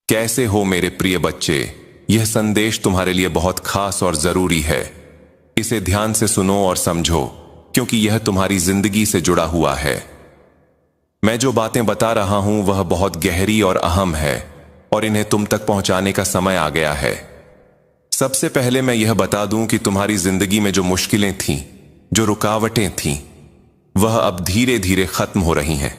कैसे हो मेरे प्रिय बच्चे। यह संदेश तुम्हारे लिए बहुत खास और जरूरी है। इसे ध्यान से सुनो और समझो, क्योंकि यह तुम्हारी जिंदगी से जुड़ा हुआ है। मैं जो बातें बता रहा हूं वह बहुत गहरी और अहम है, और इन्हें तुम तक पहुंचाने का समय आ गया है। सबसे पहले मैं यह बता दूं कि तुम्हारी जिंदगी में जो मुश्किलें थीं, जो रुकावटें थीं, वह अब धीरे धीरे खत्म हो रही हैं।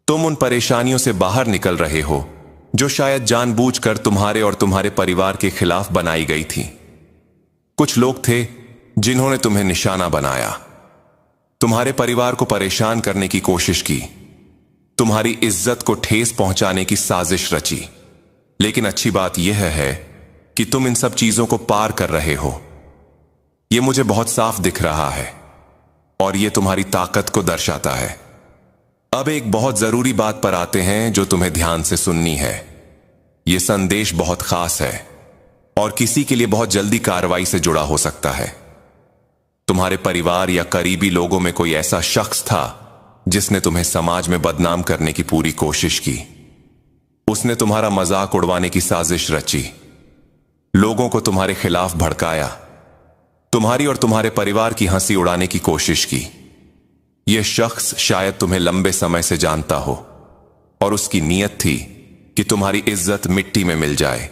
तुम उन परेशानियों से बाहर निकल रहे हो जो शायद जानबूझकर तुम्हारे और तुम्हारे परिवार के खिलाफ बनाई गई थी। कुछ लोग थे जिन्होंने तुम्हें निशाना बनाया, तुम्हारे परिवार को परेशान करने की कोशिश की, तुम्हारी इज्जत को ठेस पहुंचाने की साजिश रची। लेकिन अच्छी बात यह है कि तुम इन सब चीजों को पार कर रहे हो। यह मुझे बहुत साफ दिख रहा है, और यह तुम्हारी ताकत को दर्शाता है। अब एक बहुत जरूरी बात पर आते हैं जो तुम्हें ध्यान से सुननी है। यह संदेश बहुत खास है और किसी के लिए बहुत जल्दी कार्रवाई से जुड़ा हो सकता है। तुम्हारे परिवार या करीबी लोगों में कोई ऐसा शख्स था जिसने तुम्हें समाज में बदनाम करने की पूरी कोशिश की। उसने तुम्हारा मजाक उड़वाने की साजिश रची, लोगों को तुम्हारे खिलाफ भड़काया, तुम्हारी और तुम्हारे परिवार की हंसी उड़ाने की कोशिश की। यह शख्स शायद तुम्हें लंबे समय से जानता हो, और उसकी नीयत थी कि तुम्हारी इज्जत मिट्टी में मिल जाए।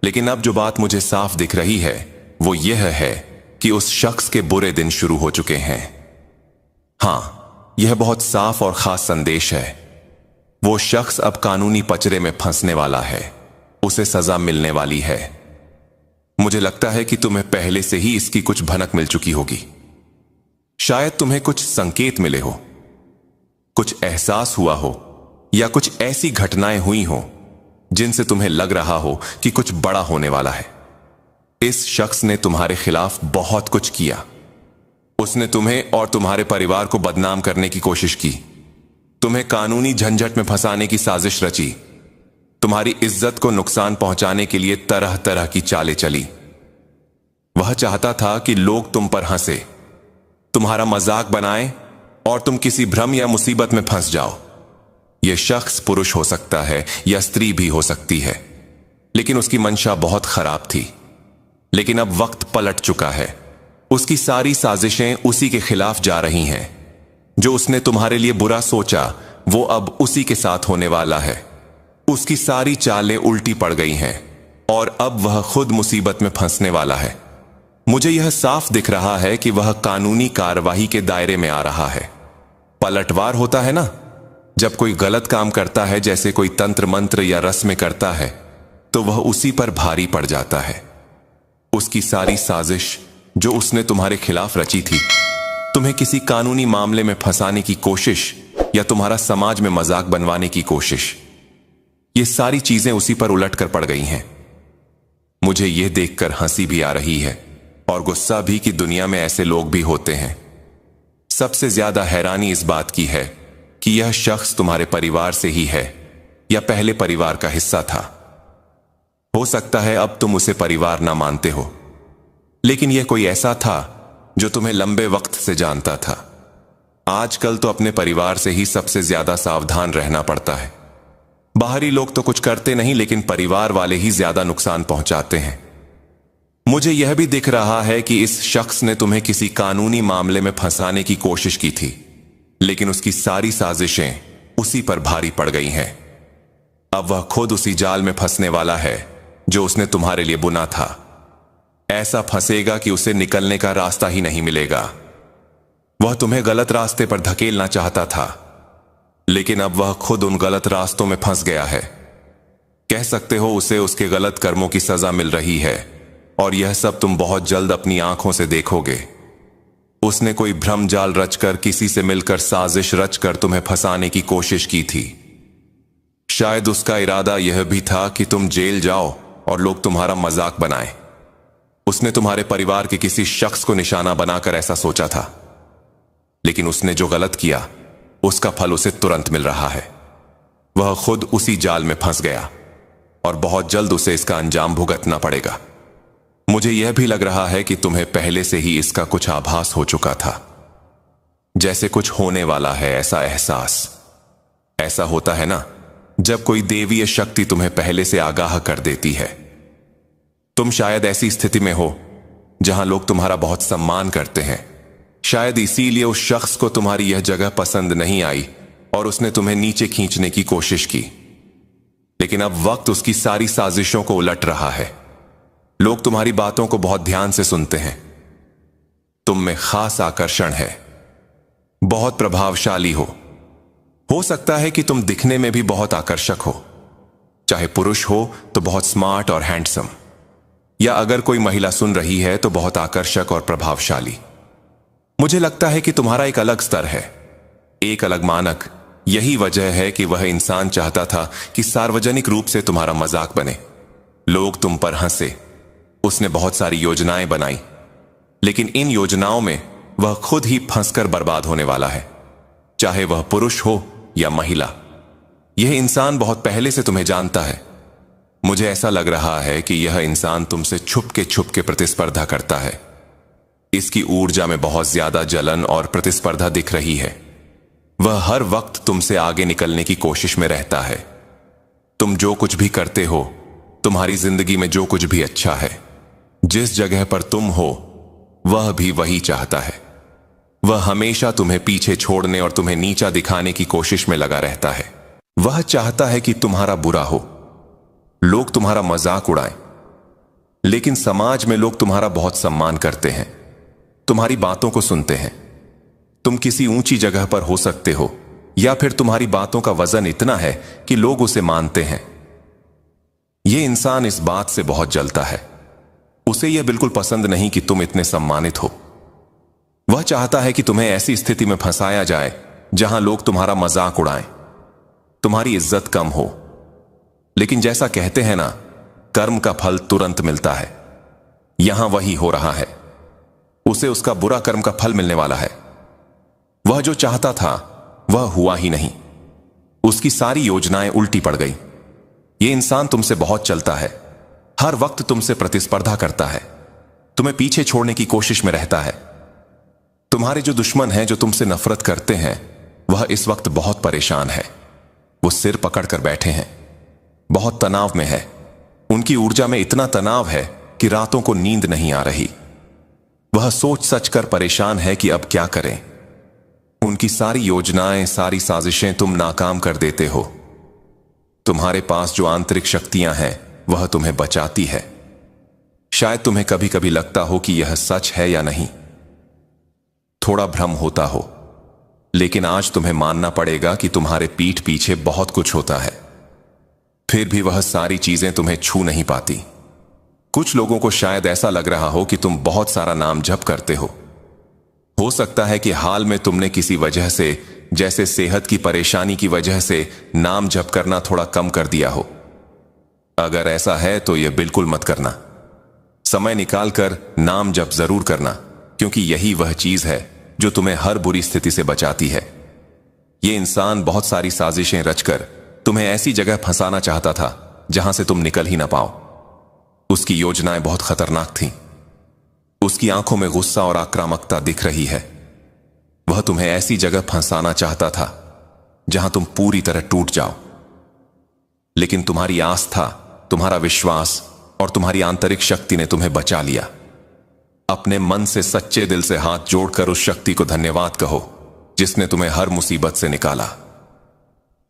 लेकिन अब जो बात मुझे साफ दिख रही है वो यह है कि उस शख्स के बुरे दिन शुरू हो चुके हैं। हां, यह बहुत साफ और खास संदेश है। वो शख्स अब कानूनी पचड़े में फंसने वाला है, उसे सजा मिलने वाली है। मुझे लगता है कि तुम्हें पहले से ही इसकी कुछ भनक मिल चुकी होगी। शायद तुम्हें कुछ संकेत मिले हो, कुछ एहसास हुआ हो, या कुछ ऐसी घटनाएं हुई हो जिनसे तुम्हें लग रहा हो कि कुछ बड़ा होने वाला है। इस शख्स ने तुम्हारे खिलाफ बहुत कुछ किया। उसने तुम्हें और तुम्हारे परिवार को बदनाम करने की कोशिश की, तुम्हें कानूनी झंझट में फंसाने की साजिश रची, तुम्हारी इज्जत को नुकसान पहुंचाने के लिए तरह तरह की चालें चली। वह चाहता था कि लोग तुम पर हंसे, तुम्हारा मजाक बनाएं और तुम किसी भ्रम या मुसीबत में फंस जाओ। यह शख्स पुरुष हो सकता है या स्त्री भी हो सकती है, लेकिन उसकी मंशा बहुत खराब थी। लेकिन अब वक्त पलट चुका है। उसकी सारी साजिशें उसी के खिलाफ जा रही हैं। जो उसने तुम्हारे लिए बुरा सोचा वो अब उसी के साथ होने वाला है। उसकी सारी चालें उल्टी पड़ गई हैं और अब वह खुद मुसीबत में फंसने वाला है। मुझे यह साफ दिख रहा है कि वह कानूनी कार्यवाही के दायरे में आ रहा है। पलटवार होता है ना, जब कोई गलत काम करता है, जैसे कोई तंत्र मंत्र या रस्में करता है, तो वह उसी पर भारी पड़ जाता है। उसकी सारी साजिश जो उसने तुम्हारे खिलाफ रची थी, तुम्हें किसी कानूनी मामले में फंसाने की कोशिश या तुम्हारा समाज में मजाक बनवाने की कोशिश, ये सारी चीजें उसी पर उलट कर पड़ गई हैं। मुझे यह देखकर हंसी भी आ रही है और गुस्सा भी कि दुनिया में ऐसे लोग भी होते हैं। सबसे ज्यादा हैरानी इस बात की है कि यह शख्स तुम्हारे परिवार से ही है या पहले परिवार का हिस्सा था। हो सकता है अब तुम उसे परिवार ना मानते हो, लेकिन यह कोई ऐसा था जो तुम्हें लंबे वक्त से जानता था। आजकल तो अपने परिवार से ही सबसे ज्यादा सावधान रहना पड़ता है। बाहरी लोग तो कुछ करते नहीं, लेकिन परिवार वाले ही ज्यादा नुकसान पहुंचाते हैं। मुझे यह भी दिख रहा है कि इस शख्स ने तुम्हें किसी कानूनी मामले में फंसाने की कोशिश की थी, लेकिन उसकी सारी साजिशें उसी पर भारी पड़ गई हैं। अब वह खुद उसी जाल में फंसने वाला है जो उसने तुम्हारे लिए बुना था। ऐसा फंसेगा कि उसे निकलने का रास्ता ही नहीं मिलेगा। वह तुम्हें गलत रास्ते पर धकेलना चाहता था, लेकिन अब वह खुद उन गलत रास्तों में फंस गया है। कह सकते हो उसे उसके गलत कर्मों की सजा मिल रही है, और यह सब तुम बहुत जल्द अपनी आंखों से देखोगे। उसने कोई भ्रम जाल रचकर, किसी से मिलकर साजिश रचकर तुम्हें फंसाने की कोशिश की थी। शायद उसका इरादा यह भी था कि तुम जेल जाओ और लोग तुम्हारा मजाक बनाएं। उसने तुम्हारे परिवार के किसी शख्स को निशाना बनाकर ऐसा सोचा था, लेकिन उसने जो गलत किया उसका फल उसे तुरंत मिल रहा है। वह खुद उसी जाल में फंस गया और बहुत जल्द उसे इसका अंजाम भुगतना पड़ेगा। मुझे यह भी लग रहा है कि तुम्हें पहले से ही इसका कुछ आभास हो चुका था, जैसे कुछ होने वाला है, ऐसा एहसास। ऐसा होता है ना, जब कोई देवीय शक्ति तुम्हें पहले से आगाह कर देती है। तुम शायद ऐसी स्थिति में हो जहां लोग तुम्हारा बहुत सम्मान करते हैं। शायद इसीलिए उस शख्स को तुम्हारी यह जगह पसंद नहीं आई और उसने तुम्हें नीचे खींचने की कोशिश की। लेकिन अब वक्त उसकी सारी साजिशों को उलट रहा है। लोग तुम्हारी बातों को बहुत ध्यान से सुनते हैं। तुम में खास आकर्षण है, बहुत प्रभावशाली हो सकता है कि तुम दिखने में भी बहुत आकर्षक हो, चाहे पुरुष हो तो बहुत स्मार्ट और हैंडसम, या अगर कोई महिला सुन रही है तो बहुत आकर्षक और प्रभावशाली। मुझे लगता है कि तुम्हारा एक अलग स्तर है, एक अलग मानक। यही वजह है कि वह इंसान चाहता था कि सार्वजनिक रूप से तुम्हारा मजाक बने, लोग तुम पर हंसे। उसने बहुत सारी योजनाएं बनाई, लेकिन इन योजनाओं में वह खुद ही फंसकर बर्बाद होने वाला है, चाहे वह पुरुष हो या महिला। यह इंसान बहुत पहले से तुम्हें जानता है। मुझे ऐसा लग रहा है कि यह इंसान तुमसे छुप के प्रतिस्पर्धा करता है। इसकी ऊर्जा में बहुत ज्यादा जलन और प्रतिस्पर्धा दिख रही है। वह हर वक्त तुमसे आगे निकलने की कोशिश में रहता है। तुम जो कुछ भी करते हो, तुम्हारी जिंदगी में जो कुछ भी अच्छा है, जिस जगह पर तुम हो, वह भी वही चाहता है। वह हमेशा तुम्हें पीछे छोड़ने और तुम्हें नीचा दिखाने की कोशिश में लगा रहता है। वह चाहता है कि तुम्हारा बुरा हो, लोग तुम्हारा मजाक उड़ाएं। लेकिन समाज में लोग तुम्हारा बहुत सम्मान करते हैं, तुम्हारी बातों को सुनते हैं। तुम किसी ऊंची जगह पर हो सकते हो, या फिर तुम्हारी बातों का वजन इतना है कि लोग उसे मानते हैं। यह इंसान इस बात से बहुत जलता है। उसे यह बिल्कुल पसंद नहीं कि तुम इतने सम्मानित हो। वह चाहता है कि तुम्हें ऐसी स्थिति में फंसाया जाए जहां लोग तुम्हारा मजाक उड़ाएं, तुम्हारी इज्जत कम हो। लेकिन जैसा कहते हैं ना, कर्म का फल तुरंत मिलता है। यहां वही हो रहा है। उसे उसका बुरा कर्म का फल मिलने वाला है। वह जो चाहता था वह हुआ ही नहीं। उसकी सारी योजनाएं उल्टी पड़ गई। यह इंसान तुमसे बहुत चलता है, हर वक्त तुमसे प्रतिस्पर्धा करता है, तुम्हें पीछे छोड़ने की कोशिश में रहता है। तुम्हारे जो दुश्मन हैं, जो तुमसे नफरत करते हैं, वह इस वक्त बहुत परेशान है। वो सिर पकड़कर बैठे हैं, बहुत तनाव में है। उनकी ऊर्जा में इतना तनाव है कि रातों को नींद नहीं आ रही। वह सोच सच कर परेशान है कि अब क्या करें। उनकी सारी योजनाएं, सारी साजिशें तुम नाकाम कर देते हो। तुम्हारे पास जो आंतरिक शक्तियां हैं वह तुम्हें बचाती है। शायद तुम्हें कभी कभी लगता हो कि यह सच है या नहीं, थोड़ा भ्रम होता हो, लेकिन आज तुम्हें मानना पड़ेगा कि तुम्हारे पीठ पीछे बहुत कुछ होता है। फिर भी वह सारी चीजें तुम्हें छू नहीं पाती। कुछ लोगों को शायद ऐसा लग रहा हो कि तुम बहुत सारा नाम जप करते हो सकता है कि हाल में तुमने किसी वजह से, जैसे सेहत की परेशानी की वजह से, नाम जप करना थोड़ा कम कर दिया हो। अगर ऐसा है तो यह बिल्कुल मत करना। समय निकालकर नाम जप जरूर करना, क्योंकि यही वह चीज है जो तुम्हें हर बुरी स्थिति से बचाती है। यह इंसान बहुत सारी साजिशें रचकर तुम्हें ऐसी जगह फंसाना चाहता था जहां से तुम निकल ही ना पाओ। उसकी योजनाएं बहुत खतरनाक थीं। उसकी आंखों में गुस्सा और आक्रामकता दिख रही है। वह तुम्हें ऐसी जगह फंसाना चाहता था जहां तुम पूरी तरह टूट जाओ। लेकिन तुम्हारी आस्था, तुम्हारा विश्वास और तुम्हारी आंतरिक शक्ति ने तुम्हें बचा लिया। अपने मन से, सच्चे दिल से हाथ जोड़कर उस शक्ति को धन्यवाद कहो जिसने तुम्हें हर मुसीबत से निकाला।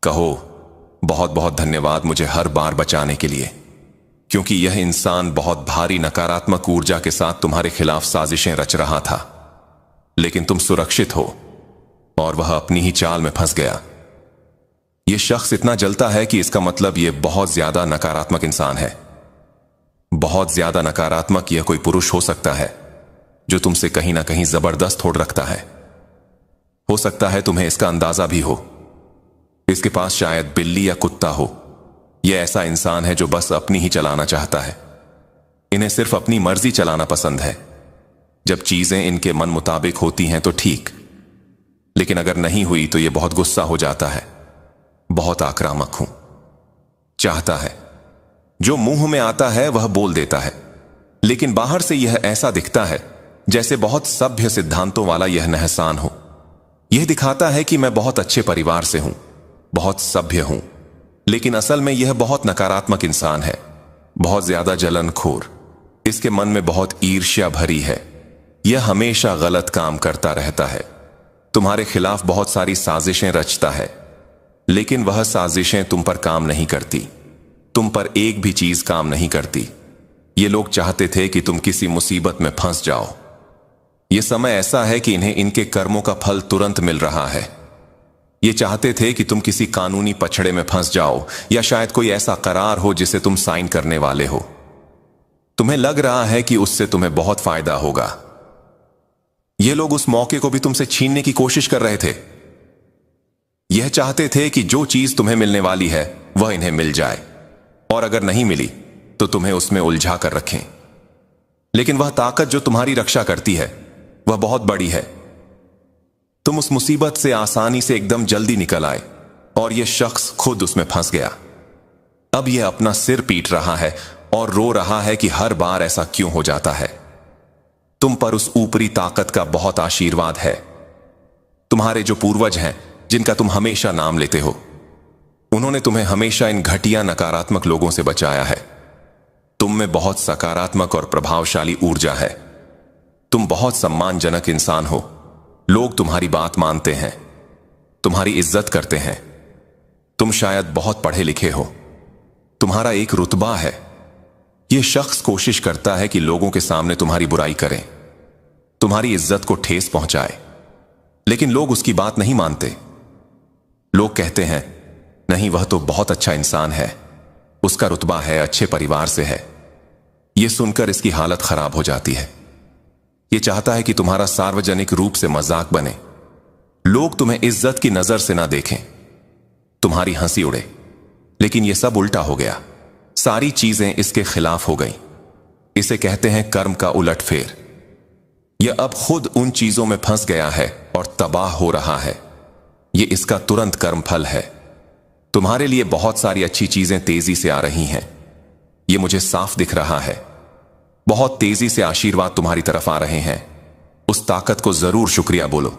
कहो, बहुत बहुत धन्यवाद मुझे हर बार बचाने के लिए, क्योंकि यह इंसान बहुत भारी नकारात्मक ऊर्जा के साथ तुम्हारे खिलाफ साजिशें रच रहा था। लेकिन तुम सुरक्षित हो और वह अपनी ही चाल में फंस गया। यह शख्स इतना जलता है कि इसका मतलब यह बहुत ज्यादा नकारात्मक इंसान है। बहुत ज्यादा नकारात्मक यह कोई पुरुष हो सकता है जो तुमसे कहीं ना कहीं जबरदस्त होड़ रखता है। हो सकता है तुम्हें इसका अंदाजा भी हो। इसके पास शायद बिल्ली या कुत्ता हो। यह ऐसा इंसान है जो बस अपनी ही चलाना चाहता है। इन्हें सिर्फ अपनी मर्जी चलाना पसंद है। जब चीजें इनके मन मुताबिक होती हैं तो ठीक, लेकिन अगर नहीं हुई तो यह बहुत गुस्सा हो जाता है। बहुत आक्रामक हूं, चाहता है जो मुंह में आता है वह बोल देता है, लेकिन बाहर से यह ऐसा दिखता है जैसे बहुत सभ्य सिद्धांतों वाला यह नहसान हो। यह दिखाता है कि मैं बहुत अच्छे परिवार से हूं, बहुत सभ्य हूं, लेकिन असल में यह बहुत नकारात्मक इंसान है, बहुत ज्यादा जलनखोर। इसके मन में बहुत ईर्ष्या भरी है। यह हमेशा गलत काम करता रहता है। तुम्हारे खिलाफ बहुत सारी साजिशें रचता है, लेकिन वह साजिशें तुम पर काम नहीं करती। तुम पर एक भी चीज काम नहीं करती। ये लोग चाहते थे कि तुम किसी मुसीबत में फंस जाओ। यह समय ऐसा है कि इन्हें इनके कर्मों का फल तुरंत मिल रहा है। ये चाहते थे कि तुम किसी कानूनी पछड़े में फंस जाओ, या शायद कोई ऐसा करार हो जिसे तुम साइन करने वाले हो। तुम्हें लग रहा है कि उससे तुम्हें बहुत फायदा होगा। ये लोग उस मौके को भी तुमसे छीनने की कोशिश कर रहे थे। यह चाहते थे कि जो चीज तुम्हें मिलने वाली है वह इन्हें मिल जाए, और अगर नहीं मिली तो तुम्हें उसमें उलझा कर रखें। लेकिन वह ताकत जो तुम्हारी रक्षा करती है वह बहुत बड़ी है। तुम उस मुसीबत से आसानी से एकदम जल्दी निकल आए, और यह शख्स खुद उसमें फंस गया। अब यह अपना सिर पीट रहा है और रो रहा है कि हर बार ऐसा क्यों हो जाता है। तुम पर उस ऊपरी ताकत का बहुत आशीर्वाद है। तुम्हारे जो पूर्वज हैं, जिनका तुम हमेशा नाम लेते हो, उन्होंने तुम्हें हमेशा इन घटिया नकारात्मक लोगों से बचाया है। तुम में बहुत सकारात्मक और प्रभावशाली ऊर्जा है। तुम बहुत सम्मानजनक इंसान हो। लोग तुम्हारी बात मानते हैं, तुम्हारी इज्जत करते हैं। तुम शायद बहुत पढ़े लिखे हो। तुम्हारा एक रुतबा है। यह शख्स कोशिश करता है कि लोगों के सामने तुम्हारी बुराई करे, तुम्हारी इज्जत को ठेस पहुंचाए, लेकिन लोग उसकी बात नहीं मानते। लोग कहते हैं, नहीं, वह तो बहुत अच्छा इंसान है, उसका रुतबा है, अच्छे परिवार से है। यह सुनकर इसकी हालत खराब हो जाती है। यह चाहता है कि तुम्हारा सार्वजनिक रूप से मजाक बने, लोग तुम्हें इज्जत की नजर से ना देखें, तुम्हारी हंसी उड़े। लेकिन यह सब उल्टा हो गया। सारी चीजें इसके खिलाफ हो गई। इसे कहते हैं कर्म का उलटफेर। यह अब खुद उन चीजों में फंस गया है और तबाह हो रहा है। यह इसका तुरंत कर्म फल है। तुम्हारे लिए बहुत सारी अच्छी चीजें तेजी से आ रही हैं। यह मुझे साफ दिख रहा है। बहुत तेजी से आशीर्वाद तुम्हारी तरफ आ रहे हैं। उस ताकत को जरूर शुक्रिया बोलो।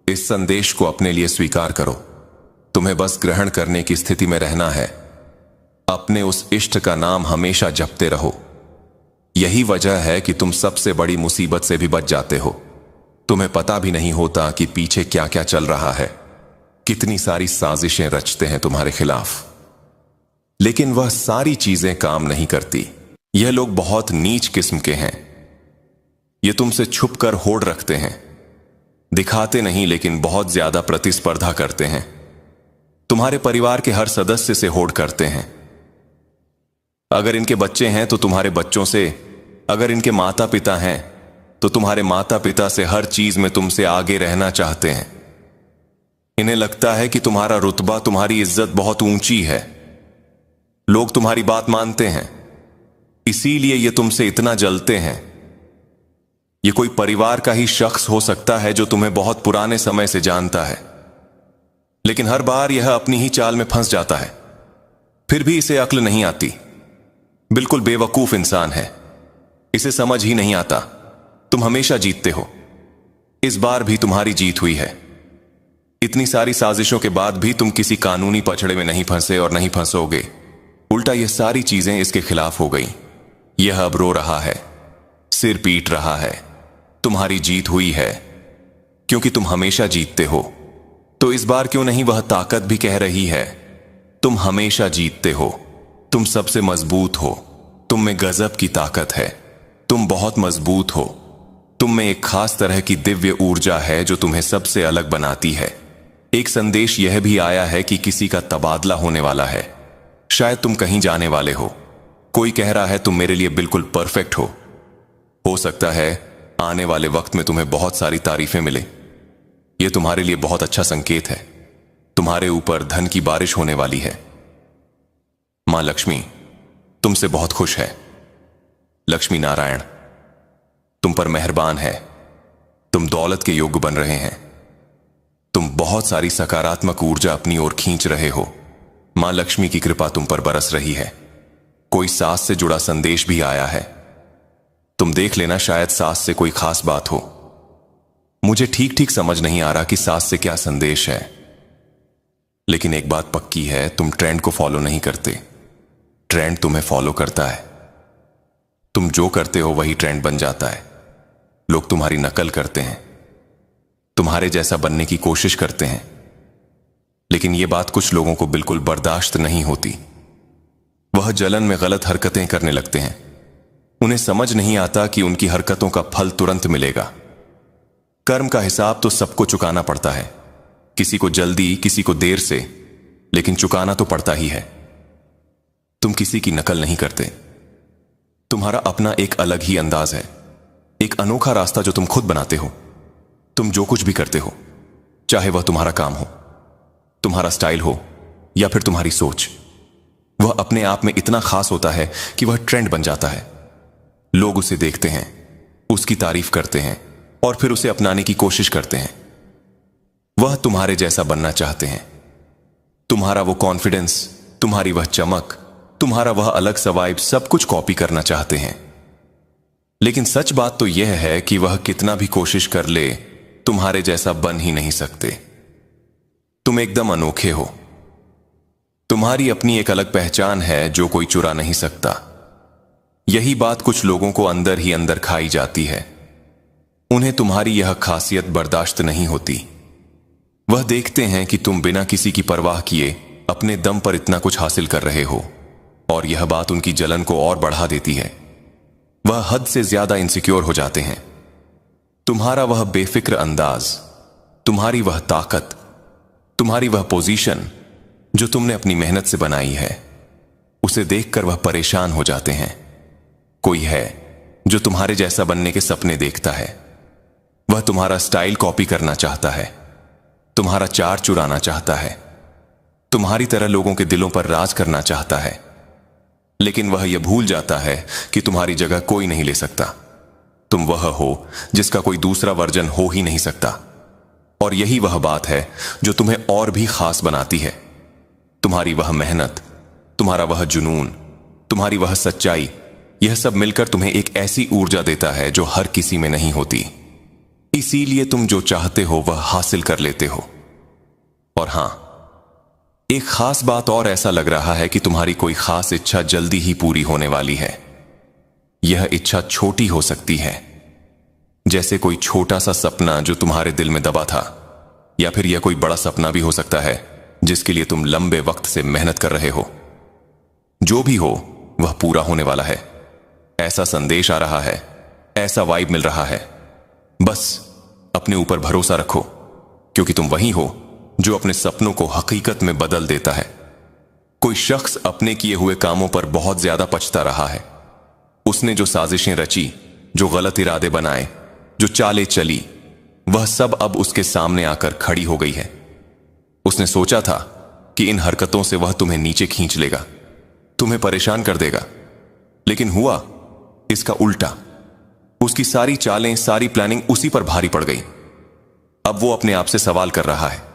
इस संदेश को अपने लिए स्वीकार करो। तुम्हें बस ग्रहण करने की स्थिति में रहना है। अपने उस इष्ट का नाम हमेशा जपते रहो। यही वजह है कि तुम सबसे बड़ी मुसीबत से भी बच जाते हो। तुम्हें पता भी नहीं होता कि पीछे क्या क्या चल रहा है। कितनी सारी साजिशें रचते हैं तुम्हारे खिलाफ, लेकिन वह सारी चीजें काम नहीं करती। यह लोग बहुत नीच किस्म के हैं। ये तुमसे छुपकर होड़ रखते हैं, दिखाते नहीं, लेकिन बहुत ज्यादा प्रतिस्पर्धा करते हैं। तुम्हारे परिवार के हर सदस्य से होड़ करते हैं। अगर इनके बच्चे हैं तो तुम्हारे बच्चों से, अगर इनके माता पिता हैं तो तुम्हारे माता पिता से, हर चीज में तुमसे आगे रहना चाहते हैं। इन्हें लगता है कि तुम्हारा रुतबा, तुम्हारी इज्जत बहुत ऊंची है। लोग तुम्हारी बात मानते हैं, इसीलिए ये तुमसे इतना जलते हैं। ये कोई परिवार का ही शख्स हो सकता है जो तुम्हें बहुत पुराने समय से जानता है, लेकिन हर बार यह अपनी ही चाल में फंस जाता है। फिर भी इसे अक्ल नहीं आती। बिल्कुल बेवकूफ इंसान है। इसे समझ ही नहीं आता। तुम हमेशा जीतते हो। इस बार भी तुम्हारी जीत हुई है। इतनी सारी साजिशों के बाद भी तुम किसी कानूनी पछड़े में नहीं फंसे और नहीं फंसोगे। उल्टा ये सारी चीजें इसके खिलाफ हो गई। यह अब रो रहा है, सिर पीट रहा है। तुम्हारी जीत हुई है, क्योंकि तुम हमेशा जीतते हो। तो इस बार क्यों नहीं वह ताकत भी कह रही है, तुम हमेशा जीतते हो, तुम सबसे मजबूत हो, तुम में गजब की ताकत है, तुम बहुत मजबूत हो, तुम में एक खास तरह की दिव्य ऊर्जा है जो तुम्हें सबसे अलग बनाती है। एक संदेश यह भी आया है कि किसी का तबादला होने वाला है। शायद तुम कहीं जाने वाले हो। कोई कह रहा है तुम मेरे लिए बिल्कुल परफेक्ट हो। हो सकता है आने वाले वक्त में तुम्हें बहुत सारी तारीफें मिले। यह तुम्हारे लिए बहुत अच्छा संकेत है। तुम्हारे ऊपर धन की बारिश होने वाली है। मां लक्ष्मी तुमसे बहुत खुश है। लक्ष्मी नारायण तुम पर मेहरबान है। तुम दौलत के योग्य बन रहे हैं। तुम बहुत सारी सकारात्मक ऊर्जा अपनी ओर खींच रहे हो। मां लक्ष्मी की कृपा तुम पर बरस रही है। कोई सास से जुड़ा संदेश भी आया है। तुम देख लेना, शायद सास से कोई खास बात हो। मुझे ठीक ठीक समझ नहीं आ रहा कि सास से क्या संदेश है, लेकिन एक बात पक्की है, तुम ट्रेंड को फॉलो नहीं करते, ट्रेंड तुम्हें फॉलो करता है। तुम जो करते हो वही ट्रेंड बन जाता है। लोग तुम्हारी नकल करते हैं, तुम्हारे जैसा बनने की कोशिश करते हैं, लेकिन यह बात कुछ लोगों को बिल्कुल बर्दाश्त नहीं होती। वह जलन में गलत हरकतें करने लगते हैं। उन्हें समझ नहीं आता कि उनकी हरकतों का फल तुरंत मिलेगा। कर्म का हिसाब तो सबको चुकाना पड़ता है, किसी को जल्दी, किसी को देर से, लेकिन चुकाना तो पड़ता ही है। तुम किसी की नकल नहीं करते। तुम्हारा अपना एक अलग ही अंदाज है, एक अनोखा रास्ता जो तुम खुद बनाते हो। तुम जो कुछ भी करते हो, चाहे वह तुम्हारा काम हो, तुम्हारा स्टाइल हो या फिर तुम्हारी सोच, वह अपने आप में इतना खास होता है कि वह ट्रेंड बन जाता है। लोग उसे देखते हैं, उसकी तारीफ करते हैं और फिर उसे अपनाने की कोशिश करते हैं। वह तुम्हारे जैसा बनना चाहते हैं। तुम्हारा वो कॉन्फिडेंस, तुम्हारी वह चमक, तुम्हारा वह अलग सा वाइब, सब कुछ कॉपी करना चाहते हैं। लेकिन सच बात तो यह है कि वह कितना भी कोशिश कर ले, तुम्हारे जैसा बन ही नहीं सकते। तुम एकदम अनोखे हो। तुम्हारी अपनी एक अलग पहचान है जो कोई चुरा नहीं सकता। यही बात कुछ लोगों को अंदर ही अंदर खाई जाती है। उन्हें तुम्हारी यह खासियत बर्दाश्त नहीं होती। वह देखते हैं कि तुम बिना किसी की परवाह किए अपने दम पर इतना कुछ हासिल कर रहे हो, और यह बात उनकी जलन को और बढ़ा देती है। वह हद से ज्यादा इनसिक्योर हो जाते हैं। तुम्हारा वह बेफिक्र अंदाज, तुम्हारी वह ताकत, तुम्हारी वह पोजीशन जो तुमने अपनी मेहनत से बनाई है, उसे देखकर वह परेशान हो जाते हैं। कोई है जो तुम्हारे जैसा बनने के सपने देखता है। वह तुम्हारा स्टाइल कॉपी करना चाहता है, तुम्हारा चार चुराना चाहता है, तुम्हारी तरह लोगों के दिलों पर राज करना चाहता है। लेकिन वह यह भूल जाता है कि तुम्हारी जगह कोई नहीं ले सकता। तुम वह हो जिसका कोई दूसरा वर्जन हो ही नहीं सकता। और यही वह बात है जो तुम्हें और भी खास बनाती है। तुम्हारी वह मेहनत, तुम्हारा वह जुनून, तुम्हारी वह सच्चाई, यह सब मिलकर तुम्हें एक ऐसी ऊर्जा देता है जो हर किसी में नहीं होती। इसीलिए तुम जो चाहते हो वह हासिल कर लेते हो। और हां, एक खास बात और, ऐसा लग रहा है कि तुम्हारी कोई खास इच्छा जल्दी ही पूरी होने वाली है। यह इच्छा छोटी हो सकती है, जैसे कोई छोटा सा सपना जो तुम्हारे दिल में दबा था, या फिर यह कोई बड़ा सपना भी हो सकता है जिसके लिए तुम लंबे वक्त से मेहनत कर रहे हो। जो भी हो वह पूरा होने वाला है। ऐसा संदेश आ रहा है, ऐसा वाइब मिल रहा है। बस अपने ऊपर भरोसा रखो, क्योंकि तुम वही हो जो अपने सपनों को हकीकत में बदल देता है। कोई शख्स अपने किए हुए कामों पर बहुत ज्यादा पछता रहा है। उसने जो साजिशें रची, जो गलत इरादे बनाए, जो चालें चली, वह सब अब उसके सामने आकर खड़ी हो गई है। उसने सोचा था कि इन हरकतों से वह तुम्हें नीचे खींच लेगा, तुम्हें परेशान कर देगा, लेकिन हुआ इसका उल्टा। उसकी सारी चालें, सारी प्लानिंग उसी पर भारी पड़ गई। अब वो अपने आप से सवाल कर रहा है,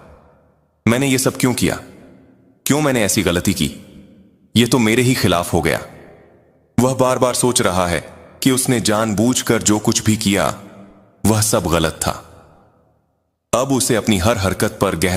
मैंने ये सब क्यों किया? क्यों मैंने ऐसी गलती की? ये तो मेरे ही खिलाफ हो गया। वह बार बार सोच रहा है कि उसने जानबूझकर जो कुछ भी किया वह सब गलत था। अब उसे अपनी हर हरकत पर गहरा